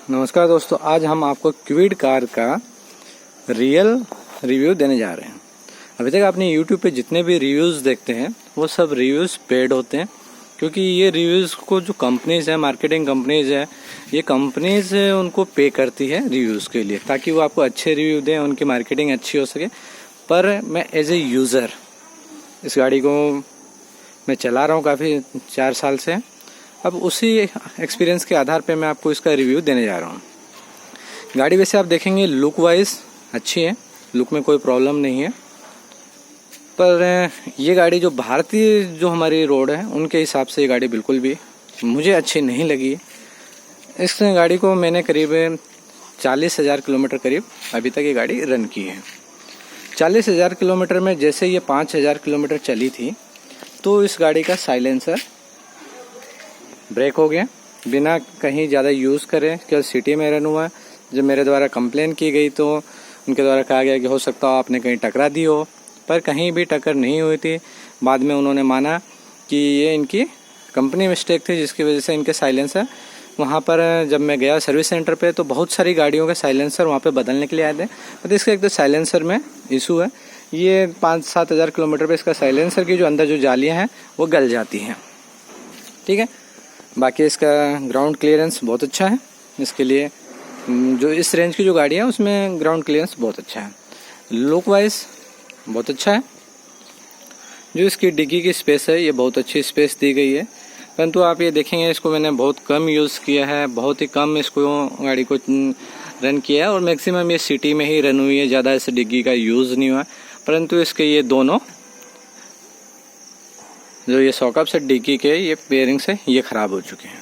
नमस्कार दोस्तों, आज हम आपको क्विड कार का रियल रिव्यू देने जा रहे हैं। अभी तक आपने YouTube पे जितने भी रिव्यूज़ देखते हैं वो सब रिव्यूज़ पेड होते हैं, क्योंकि ये रिव्यूज़ को जो कंपनीज़ है, मार्केटिंग कंपनीज़ है, ये कंपनीज़ उनको पे करती है रिव्यूज़ के लिए, ताकि वो आपको अच्छे रिव्यू दें, उनकी मार्केटिंग अच्छी हो सके। पर मैं एज ए यूज़र इस गाड़ी को मैं चला रहा हूँ काफ़ी 4 साल से। अब उसी एक्सपीरियंस के आधार पे मैं आपको इसका रिव्यू देने जा रहा हूँ। गाड़ी वैसे आप देखेंगे लुक वाइज अच्छी है, लुक में कोई प्रॉब्लम नहीं है, पर ये गाड़ी जो भारतीय जो हमारी रोड है उनके हिसाब से ये गाड़ी बिल्कुल भी मुझे अच्छी नहीं लगी। इस गाड़ी को मैंने करीब 40,000 किलोमीटर करीब अभी तक ये गाड़ी रन की है। 40,000 किलोमीटर में जैसे ये 5,000 किलोमीटर चली थी तो इस गाड़ी का साइलेंसर ब्रेक हो गया, बिना कहीं ज़्यादा यूज़ करें, केवल सिटी में रन हुआ। जब मेरे द्वारा कंप्लेन की गई तो उनके द्वारा कहा गया कि हो सकता हो आपने कहीं टकरा दी हो, पर कहीं भी टक्कर नहीं हुई थी। बाद में उन्होंने माना कि ये इनकी कंपनी मिस्टेक थी, जिसकी वजह से इनके साइलेंसर वहाँ पर जब मैं गया सर्विस सेंटर पे तो बहुत सारी गाड़ियों के साइलेंसर वहाँ पे बदलने के लिए आए थे। तो इसका एक तो साइलेंसर में इशू है, ये 5-7 हज़ार किलोमीटर पे इसका साइलेंसर की जो अंदर जो जालियाँ हैं वो गल जाती हैं। ठीक है, बाकी इसका ग्राउंड क्लियरेंस बहुत अच्छा है। इसके लिए जो इस रेंज की जो गाड़ी है उसमें ग्राउंड क्लियरेंस बहुत अच्छा है। लुक वाइज बहुत अच्छा है। जो इसकी डिग्गी की स्पेस है ये बहुत अच्छी स्पेस दी गई है, परंतु आप ये देखेंगे इसको मैंने बहुत कम यूज़ किया है, बहुत ही कम इसको गाड़ी को रन किया है और मैक्सिमम ये सिटी में ही रन हुई है, ज़्यादा इस डिग्गी का यूज़ नहीं हुआ। परंतु इसके ये दोनों जो ये सॉकअप्स है डिग्गी के, ये बेयरिंग्स है ये ख़राब हो चुके हैं।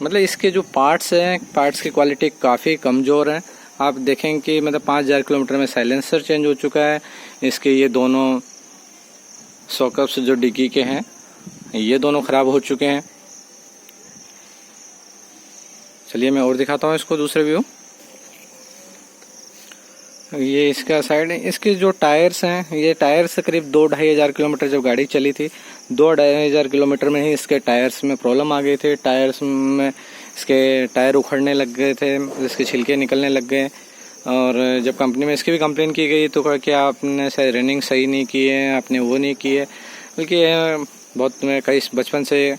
मतलब इसके जो पार्ट्स हैं, पार्ट्स की क्वालिटी काफ़ी कमज़ोर है। आप देखें कि मतलब 5,000 किलोमीटर में साइलेंसर चेंज हो चुका है, इसके ये दोनों सॉकअप्स जो डिग्गी के हैं ये दोनों ख़राब हो चुके हैं। चलिए मैं और दिखाता हूँ इसको दूसरे व्यू। ये इसका साइड, इसके जो टायर्स हैं, ये टायर्स करीब 2-2.5 हज़ार किलोमीटर जब गाड़ी चली थी 2-2.5 हज़ार किलोमीटर में ही इसके टायर्स में प्रॉब्लम आ गई थी। टायर्स में इसके टायर उखड़ने लग गए थे, इसके छिलके निकलने लग गए। और जब कंपनी में इसकी भी कंप्लेन की गई तो कहा कि आपने शायद रनिंग सही नहीं की है, आपने वो नहीं की है। बल्कि बहुत मैं कई बचपन से,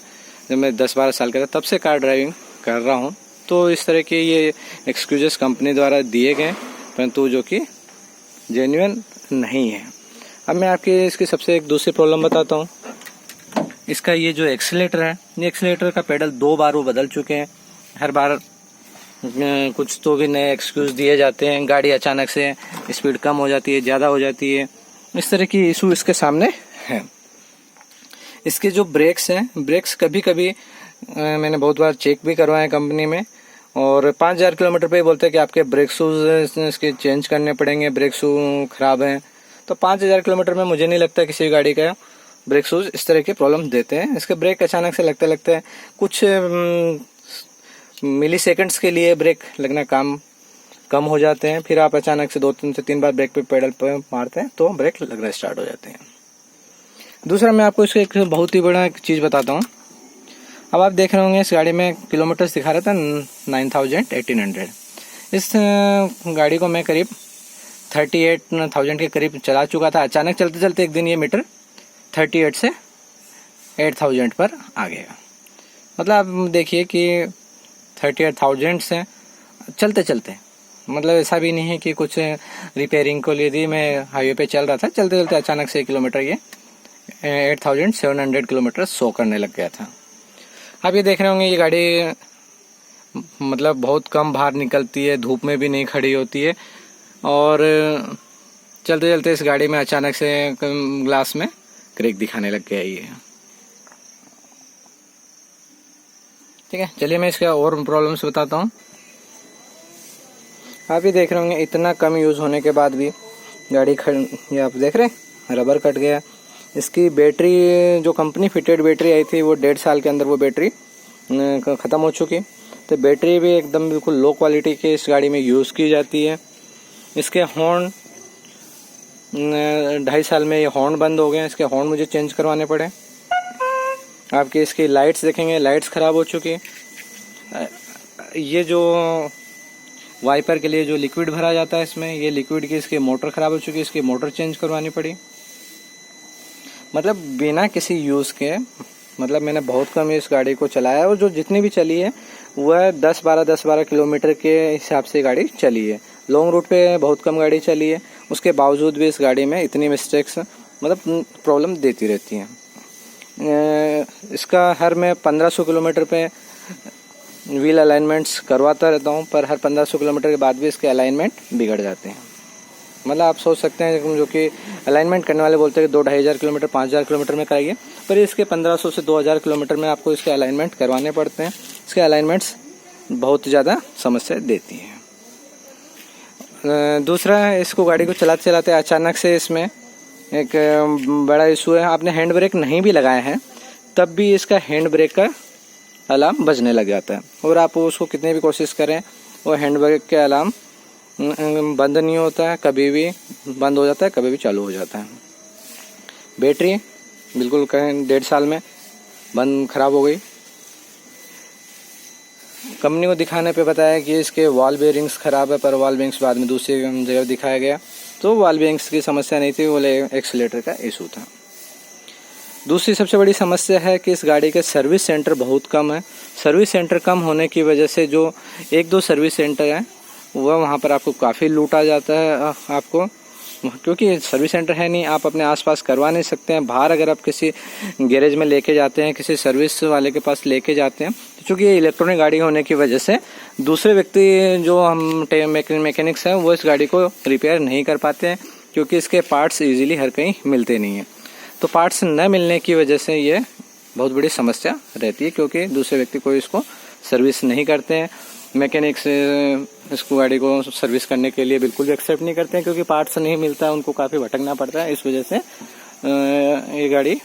जब मैं 10-12 साल का था तब से कार ड्राइविंग कर रहा हूँ, तो इस तरह के ये एक्सक्यूजेस कंपनी द्वारा दिए गए, परंतु जो कि जेन्युइन नहीं है। अब मैं आपके इसकी सबसे एक दूसरी प्रॉब्लम बताता हूँ। इसका ये जो एक्सीलेटर है, ये एक्सीलेटर का पेडल 2 बार वो बदल चुके हैं। हर बार कुछ तो भी नए एक्सक्यूज दिए जाते हैं, गाड़ी अचानक से स्पीड कम हो जाती है, ज़्यादा हो जाती है, इस तरह की इशू इसके सामने है। इसके जो ब्रेक्स हैं, ब्रेक्स कभी कभी मैंने बहुत बार चेक भी करवाए कंपनी में, और 5,000 किलोमीटर पे बोलते हैं कि आपके ब्रेक शूज़ इसके चेंज करने पड़ेंगे, ब्रेक शू ख़राब हैं। तो 5,000 किलोमीटर में मुझे नहीं लगता किसी गाड़ी का ब्रेक शूज़ इस तरह की प्रॉब्लम देते हैं। इसके ब्रेक अचानक से लगते कुछ मिली सेकेंड्स के लिए ब्रेक लगना कम हो जाते हैं, फिर आप अचानक से 2 से 3 बार ब्रेक पे पेडल पे मारते हैं तो ब्रेक लगना स्टार्ट हो जाते हैं। दूसरा मैं आपको इसका एक बहुत ही बड़ा चीज़ बताता हूँ। अब आप देख रहे होंगे इस गाड़ी में किलोमीटर्स दिखा रहा था 9,000-1,800। इस गाड़ी को मैं करीब 38,000 के करीब चला चुका था। अचानक चलते चलते एक दिन ये मीटर 38 से 8,000 पर आ गया। मतलब आप देखिए कि 38,000 से चलते चलते, मतलब ऐसा भी नहीं है कि कुछ रिपेयरिंग को लिए थी, मैं हाईवे पे चल रहा था, चलते चलते अचानक से 1 किलोमीटर ये 8,700 किलोमीटर शो करने लग गया था। आप ये देख रहे होंगे ये गाड़ी मतलब बहुत कम बाहर निकलती है, धूप में भी नहीं खड़ी होती है, और चलते चलते इस गाड़ी में अचानक से ग्लास में क्रैक दिखाने लग गया ये। ठीक है, चलिए मैं इसका और प्रॉब्लम्स बताता हूँ। आप ये देख रहे होंगे इतना कम यूज़ होने के बाद भी गाड़ी ये आप देख रहे हैं रबर कट गया। इसकी बैटरी जो कंपनी फिटेड बैटरी आई थी वो 1.5 साल के अंदर वो बैटरी ख़त्म हो चुकी, तो बैटरी भी एकदम बिल्कुल लो क्वालिटी की इस गाड़ी में यूज़ की जाती है। इसके हॉर्न 2.5 साल में ये हॉर्न बंद हो गए, इसके हॉर्न मुझे चेंज करवाने पड़े। आपकी इसकी लाइट्स देखेंगे, लाइट्स ख़राब हो चुकी है। ये जो वाइपर के लिए जो लिक्विड भरा जाता है इसमें, ये लिक्विड की इसकी मोटर ख़राब हो चुकी है, इसकी मोटर चेंज करवानी पड़ी। मतलब बिना किसी यूज़ के, मतलब मैंने बहुत कम इस गाड़ी को चलाया है और जो जितनी भी चली है वह 10-12 किलोमीटर के हिसाब से गाड़ी चली है। लॉन्ग रूट पे बहुत कम गाड़ी चली है, उसके बावजूद भी इस गाड़ी में इतनी मिस्टेक्स मतलब प्रॉब्लम देती रहती हैं। इसका हर मैं 1500 किलोमीटर पे व्हील अलाइनमेंट्स करवाता रहता हूँ, पर हर 1500 किलोमीटर के बाद भी इसके अलाइनमेंट बिगड़ जाते हैं। मतलब आप सोच सकते हैं जो कि अलाइनमेंट करने वाले बोलते हैं कि 2-2,500 किलोमीटर 5,000 किलोमीटर में कराइए, पर इसके 1500 से 2,000 किलोमीटर में आपको इसके अलाइनमेंट करवाने पड़ते हैं। इसके अलाइनमेंट्स बहुत ज़्यादा समस्या देती हैं। दूसरा, इसको गाड़ी को चलाते चलाते अचानक से इसमें एक बड़ा इशू है, आपने हैंड ब्रेक नहीं भी लगाया है तब भी इसका हैंड ब्रेक का अलार्म बजने लग जाता है, और आप उसको कितनी भी कोशिश करें वो हैंड ब्रेक के अलार्म बंद नहीं होता है, कभी भी बंद हो जाता है, कभी भी चालू हो जाता है। बैटरी बिल्कुल कहीं 1.5 साल में बंद खराब हो गई। कंपनी को दिखाने पे बताया कि इसके वॉल बेयरिंग्स ख़राब है, पर वॉल बेयरिंग्स बाद में दूसरी जगह दिखाया गया तो वॉल बेयरिंग्स की समस्या नहीं थी, वो एक्सीलेटर का इशू था। दूसरी सबसे बड़ी समस्या है कि इस गाड़ी के सर्विस सेंटर बहुत कम है। सर्विस सेंटर कम होने की वजह से जो 1-2 सर्विस सेंटर हैं वह वहाँ पर आपको काफ़ी लूटा जाता है आपको, क्योंकि सर्विस सेंटर है नहीं, आप अपने आसपास करवा नहीं सकते हैं। बाहर अगर आप किसी गैरेज में लेके जाते हैं, किसी सर्विस वाले के पास लेके जाते हैं, तो चूँकि ये इलेक्ट्रॉनिक गाड़ी होने की वजह से दूसरे व्यक्ति जो हम मैकेनिक्स हैं वो इस गाड़ी को रिपेयर नहीं कर पाते हैं, क्योंकि इसके पार्ट्स ईजिली हर कहीं मिलते नहीं हैं। तो पार्ट्स न मिलने की वजह से ये बहुत बड़ी समस्या रहती है, क्योंकि दूसरे व्यक्ति को इसको सर्विस नहीं करते हैं। मैकेनिक्स इसको गाड़ी को सर्विस करने के लिए बिल्कुल भी एक्सेप्ट नहीं करते हैं, क्योंकि पार्ट्स नहीं मिलता है, उनको काफ़ी भटकना पड़ता है। इस वजह से ये गाड़ी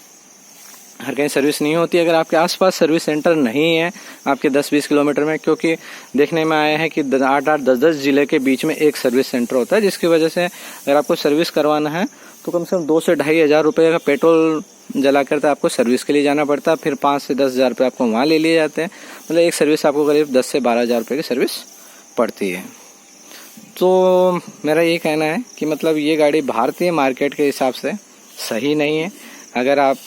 हर कहीं सर्विस नहीं होती। अगर आपके आसपास सर्विस सेंटर नहीं है आपके 10-20 किलोमीटर में, क्योंकि देखने में आया है कि 8-8, 10-10 जिले के बीच में एक सर्विस सेंटर होता है, जिसकी वजह से अगर आपको सर्विस करवाना है तो कम से कम 2 से 2,500 रुपये का पेट्रोल जला कर आपको सर्विस के लिए जाना पड़ता है, फिर 5 से 10,000 रुपये आपको वहाँ ले लिए जाते हैं। मतलब एक सर्विस आपको करीब 10 से 12,000 रुपये की सर्विस पड़ती है। तो मेरा ये कहना है कि मतलब ये गाड़ी भारतीय मार्केट के हिसाब से सही नहीं है। अगर आप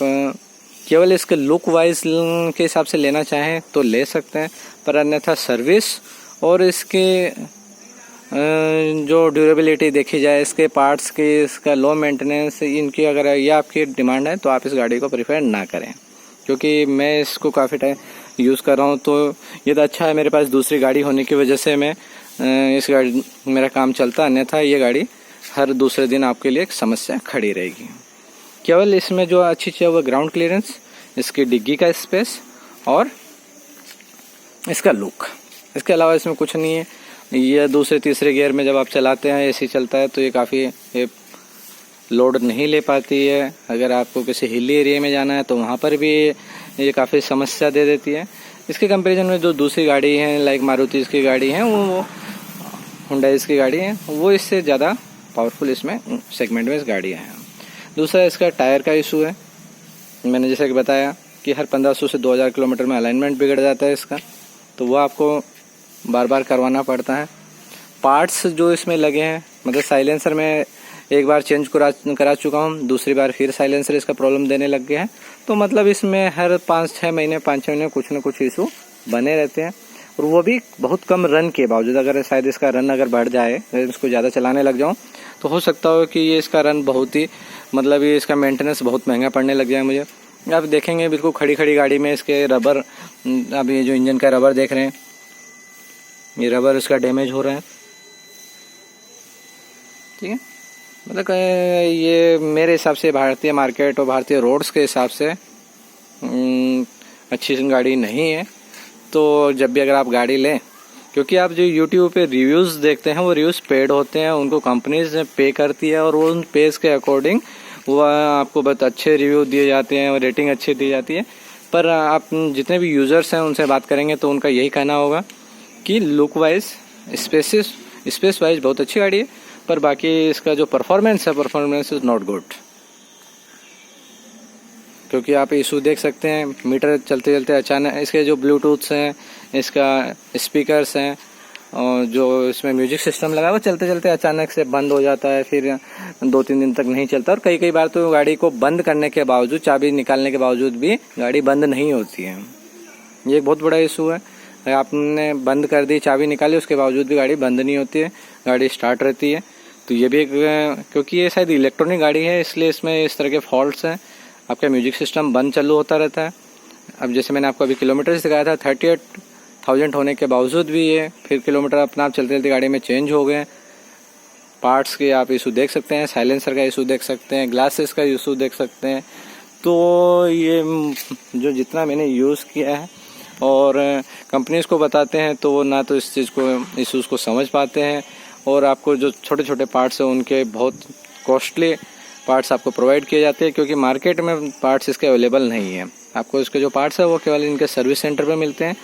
केवल इसके लुक वाइज के हिसाब से लेना चाहें तो ले सकते हैं, पर अन्यथा सर्विस और इसके जो ड्यूरेबिलिटी देखी जाए, इसके पार्ट्स की, इसका लो मेंटेनेंस, इनकी अगर ये आपकी डिमांड है तो आप इस गाड़ी को प्रेफर ना करें, क्योंकि मैं इसको काफ़ी टाइम यूज़ कर रहा हूँ। तो ये तो अच्छा है मेरे पास दूसरी गाड़ी होने की वजह से मैं इस गाड़ी मेरा काम चलता, अन्यथा ये गाड़ी हर दूसरे दिन आपके लिए एक समस्या खड़ी रहेगी। केवल इसमें जो अच्छी चीज़ है वो ग्राउंड क्लियरेंस, इसकी डिग्गी का स्पेस और इसका लुक, इसके अलावा इसमें कुछ नहीं है। ये दूसरे तीसरे गियर में जब आप चलाते हैं, एसी चलता है, तो ये काफ़ी लोड नहीं ले पाती है। अगर आपको किसी हिली एरिया में जाना है तो वहाँ पर भी ये काफ़ी समस्या दे देती है। इसके कंपैरिजन में जो दूसरी गाड़ी है, लाइक मारुति की गाड़ी है, वो हुंडई की गाड़ी है, वो इससे ज़्यादा पावरफुल इसमें सेगमेंट में इस गाड़ियाँ हैं। दूसरा, इसका टायर का इशू है। मैंने जैसे कि बताया कि हर 1500 से 2000 किलोमीटर में अलाइनमेंट बिगड़ जाता है इसका, तो वो आपको बार बार करवाना पड़ता है। पार्ट्स जो इसमें लगे हैं, मतलब साइलेंसर में एक बार चेंज करा चुका हूँ, दूसरी बार फिर साइलेंसर इसका प्रॉब्लम देने लग गया है। तो मतलब इसमें हर 5-6 महीने कुछ न कुछ इशू बने रहते हैं, और वो भी बहुत कम रन के बावजूद। अगर शायद इसका रन अगर बढ़ जाए, अगर इसको ज़्यादा चलाने लग जाऊँ, तो हो सकता हो कि ये इसका रन बहुत ही, मतलब ये इसका मेंटेनेंस बहुत महंगा पड़ने लग जाए मुझे। आप देखेंगे बिल्कुल खड़ी खड़ी गाड़ी में इसके रबर, अब ये जो इंजन का रबर देख रहे हैं, ये रबर इसका डैमेज हो रहा है, ठीक है। मतलब ये मेरे हिसाब से भारतीय मार्केट और भारतीय रोड्स के हिसाब से अच्छी गाड़ी नहीं है। तो जब भी अगर आप गाड़ी लें, क्योंकि आप जो YouTube पे रिव्यूज़ देखते हैं वो रिव्यूज़ पेड होते हैं, उनको कंपनीज पे करती है, और वो उन पेज के अकॉर्डिंग वो आपको बहुत अच्छे रिव्यू दिए जाते हैं और रेटिंग अच्छी दी जाती है। पर आप जितने भी यूज़र्स हैं उनसे बात करेंगे तो उनका यही कहना होगा कि लुक वाइज, स्पेस वाइज बहुत अच्छी गाड़ी है, पर बाकी इसका जो परफॉर्मेंस है, परफॉर्मेंस इज़ नॉट गुड। क्योंकि आप इशू देख सकते हैं, मीटर चलते चलते अचानक इसके जो ब्लूटूथ्स हैं, इसका स्पीकर्स हैं और जो इसमें म्यूजिक सिस्टम लगा है वो चलते चलते अचानक से बंद हो जाता है, फिर 2-3 दिन तक नहीं चलता। और कई बार तो गाड़ी को बंद करने के बावजूद, चाबी निकालने के बावजूद भी गाड़ी बंद नहीं होती है। ये एक बहुत बड़ा इशू है। आपने बंद कर दी, चाबी निकाली, उसके बावजूद भी गाड़ी बंद नहीं होती है, गाड़ी स्टार्ट रहती है। तो ये भी एक, क्योंकि ये शायद इलेक्ट्रॉनिक गाड़ी है इसलिए इसमें इस तरह के फॉल्ट्स हैं। आपका म्यूजिक सिस्टम बंद चालू होता रहता है। अब जैसे मैंने आपको अभी किलोमीटर दिखाया था, 38,000 होने के बावजूद भी ये फिर किलोमीटर अपना आप चलते चलते गाड़ी में चेंज हो गए। पार्ट्स के आप इशू देख सकते हैं, साइलेंसर का इशू देख सकते हैं, ग्लासेस का इशू देख सकते हैं। तो ये जो जितना मैंने यूज़ किया है और कंपनीज़ को बताते हैं तो वो ना तो इस चीज़ को, इशूज़ को समझ पाते हैं, और आपको जो छोटे छोटे पार्ट्स हैं उनके बहुत कॉस्टली पार्ट्स आपको प्रोवाइड किए जाते हैं, क्योंकि मार्केट में पार्ट्स इसके अवेलेबल नहीं है। आपको इसके जो पार्ट्स है वो केवल इनके सर्विस सेंटर पे मिलते हैं,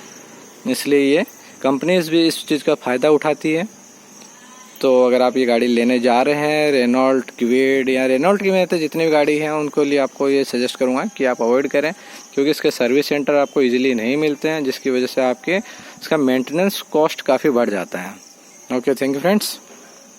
इसलिए ये कंपनीज़ भी इस चीज़ का फ़ायदा उठाती है। तो अगर आप ये गाड़ी लेने जा रहे हैं, रेनॉल्ट क्विड या रेनॉल्ट की में तो जितनी भी गाड़ी हैं उनको लिए आपको ये सजेस्ट करूँगा कि आप अवॉइड करें, क्योंकि इसके सर्विस सेंटर आपको ईजिली नहीं मिलते हैं, जिसकी वजह से आपके इसका मेंटेनेंस कॉस्ट काफ़ी बढ़ जाता है। Okay, thank you friends.